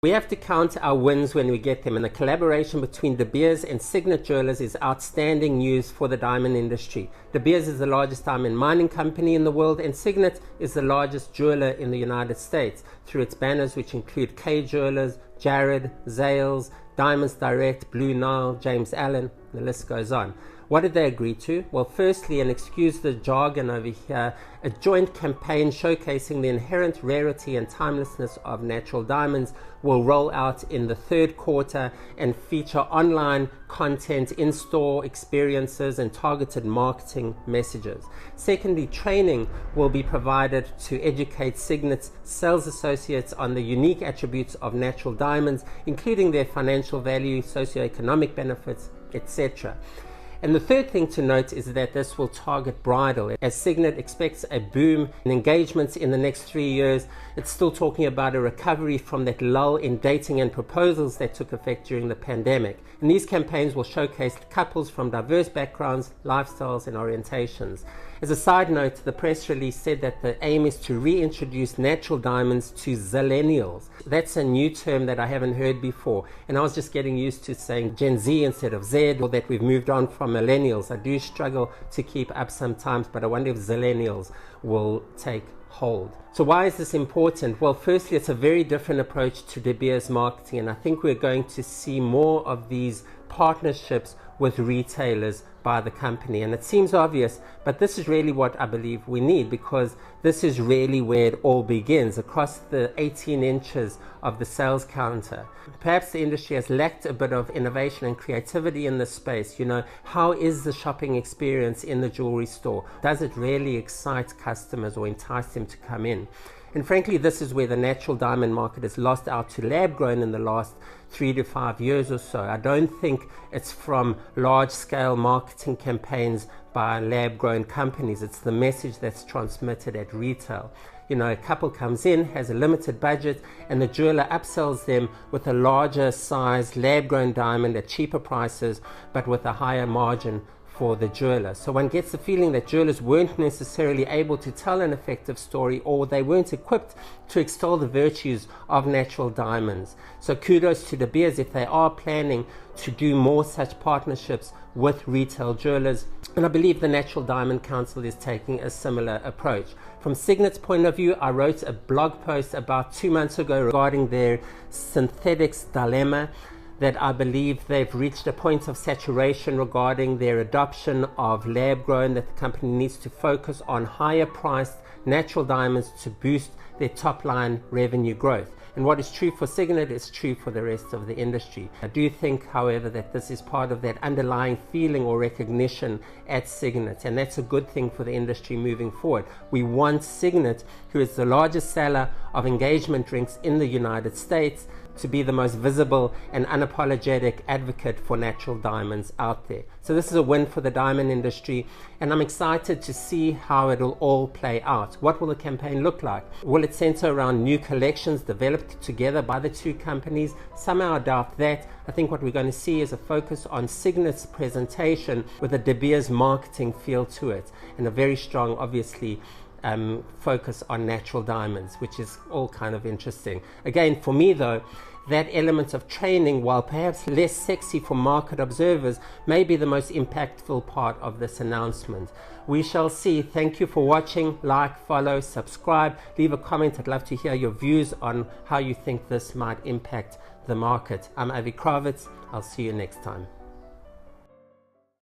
We have to count our wins when we get them, and the collaboration between De Beers and Signet Jewelers is outstanding news for the diamond industry. De Beers is the largest diamond mining company in the world, and Signet is the largest jeweler in the United States through its banners, which include K Jewelers, Jared, Zales, Diamonds Direct, Blue Nile, James Allen, the list goes on. What did they agree to? Well, firstly, and excuse the jargon over here, a joint campaign showcasing the inherent rarity and timelessness of natural diamonds will roll out in the third quarter and feature online content, in-store experiences, and targeted marketing messages. Secondly, training will be provided to educate Signet's sales associates on the unique attributes of natural diamonds, including their financial value, socioeconomic benefits, etc. And the third thing to note is that this will target bridal. As Signet expects a boom in engagements in the next 3 years, it's still talking about a recovery from that lull in dating and proposals that took effect during the pandemic. And these campaigns will showcase couples from diverse backgrounds, lifestyles, and orientations. As a side note, the press release said that the aim is to reintroduce natural diamonds to zillennials. That's a new term that I haven't heard before, and I was just getting used to saying Gen Z instead of Z, or that we've moved on from millennials. I do struggle to keep up sometimes, but I wonder if zillennials will take hold. So why is this important? Well, firstly, it's a very different approach to De Beers marketing, and I think we're going to see more of these partnerships with retailers by the company. And it seems obvious, but this is really what I believe we need, because this is really where it all begins, across the 18 inches of the sales counter. Perhaps the industry has lacked a bit of innovation and creativity in this space. You know, how is the shopping experience in the jewelry store? Does it really excite customers or entice them to come in? And frankly, this is where the natural diamond market has lost out to lab grown in the last 3 to 5 years or so. I don't think it's from large scale marketing campaigns by lab grown companies. It's the message that's transmitted at retail. You know, a couple comes in, has a limited budget, and the jeweler upsells them with a larger size lab grown diamond at cheaper prices, but with a higher margin for the jeweler. So one gets the feeling that jewelers weren't necessarily able to tell an effective story, or they weren't equipped to extol the virtues of natural diamonds. So kudos to De Beers if they are planning to do more such partnerships with retail jewelers. And I believe the Natural Diamond Council is taking a similar approach. From Signet's point of view, I wrote a blog post about 2 months ago regarding their synthetics dilemma, that I believe they've reached a point of saturation regarding their adoption of lab grown, that the company needs to focus on higher priced natural diamonds to boost their top line revenue growth. And what is true for Signet is true for the rest of the industry. I do think, however, that this is part of that underlying feeling or recognition at Signet, and that's a good thing for the industry moving forward. We want Signet, who is the largest seller of engagement rings in the United States, to be the most visible and unapologetic advocate for natural diamonds out there. So this is a win for the diamond industry, and I'm excited to see how it'll all play out. What will the campaign look like? Will it center around new collections developed together by the two companies? Somehow I doubt that. I think what we're going to see is a focus on Signet's presentation with a De Beers marketing feel to it, and a very strong, obviously, focus on natural diamonds, which is all kind of interesting. Again, for me though, that element of training, while perhaps less sexy for market observers, may be the most impactful part of this announcement. We shall see. Thank you for watching. Like, follow, subscribe, leave a comment. I'd love to hear your views on how you think this might impact the market. I'm Avi Kravitz. I'll see you next time.